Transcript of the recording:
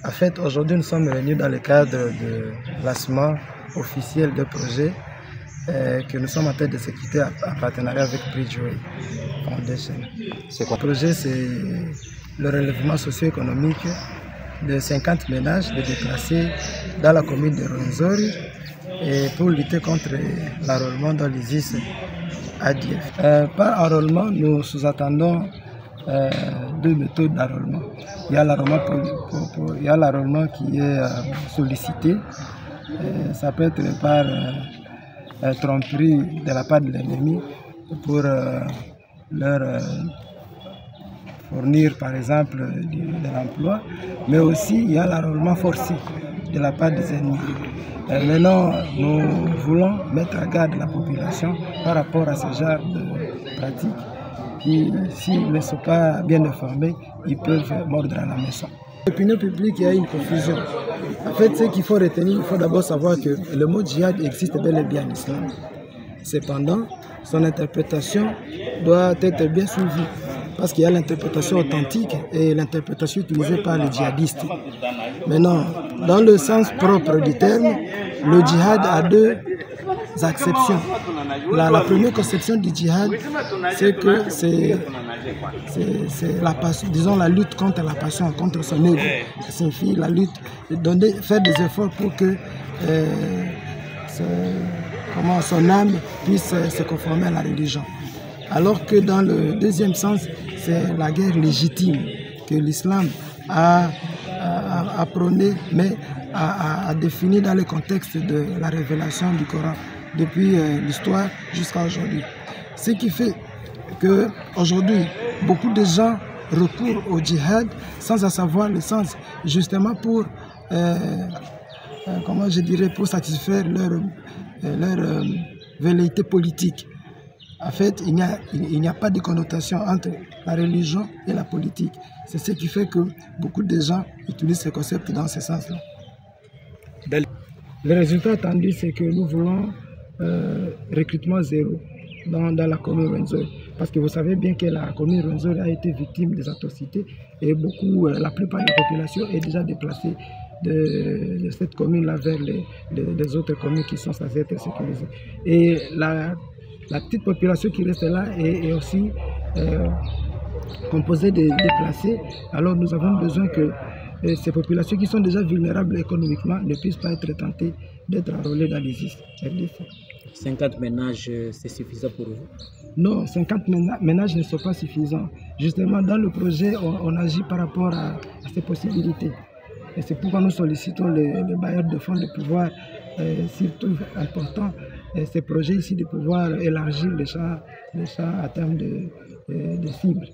En fait, aujourd'hui, nous sommes réunis dans le cadre de lancement officiel de projet que nous sommes en train d'exécuter en partenariat avec Bridgeway Foundation. Ce projet, c'est le relèvement socio-économique de 50 ménages de déplacés dans la commune de Rwenzori et pour lutter contre l'enrôlement dans l'ISIS ADF. Par enrôlement, nous sous-attendons deux méthodes d'enrôlement. Il y a l'enrôlement qui est sollicité. Ça peut être par tromperie de la part de l'ennemi pour leur fournir par exemple de l'emploi, mais aussi il y a l'enrôlement forcé de la part des ennemis. Maintenant, nous voulons mettre à garde la population par rapport à ce genre de pratiques qui, s'ils ne sont pas bien informés, ils peuvent mordre à la maison. L'opinion publique, il y a une confusion. En fait, ce qu'il faut retenir, il faut d'abord savoir que le mot djihad existe bel et bien en islam. Cependant, son interprétation doit être bien suivie. Parce qu'il y a l'interprétation authentique et l'interprétation utilisée par les djihadistes. Maintenant, dans le sens propre du terme, le djihad a deux acceptions. La première conception du djihad, c'est que c'est la passion, disons la lutte contre la passion, contre son ego. Ça signifie la lutte, faire des efforts pour que son âme puisse se conformer à la religion. Alors que dans le deuxième sens, c'est la guerre légitime que l'islam a prônée, mais a défini dans le contexte de la révélation du Coran depuis l'histoire jusqu'à aujourd'hui. Ce qui fait qu'aujourd'hui, beaucoup de gens recourent au djihad sans en savoir le sens, justement pour, pour satisfaire leur velléité politique. En fait, il n'y a pas de connotation entre la religion et la politique. C'est ce qui fait que beaucoup de gens utilisent ce concept dans ce sens-là. Le résultat attendu, c'est que nous voulons recrutement zéro dans la commune Rwenzori. Parce que vous savez bien que la commune Rwenzori a été victime des atrocités et la plupart de la population est déjà déplacée de cette commune-là vers les autres communes qui sont censées être sécurisées. Et la petite population qui reste là est aussi composée de déplacés. Alors nous avons besoin que ces populations qui sont déjà vulnérables économiquement ne puissent pas être tentées d'être enrôlées dans l'ISIS. 50 ménages, c'est suffisant pour vous? Non, 50 ménages ne sont pas suffisants. Justement, dans le projet, on agit par rapport à ces possibilités. Et c'est pourquoi nous sollicitons les bailleurs de fonds de pouvoir, s'ils trouvent important, ces projets ici, de pouvoir élargir les champs à terme de cibles.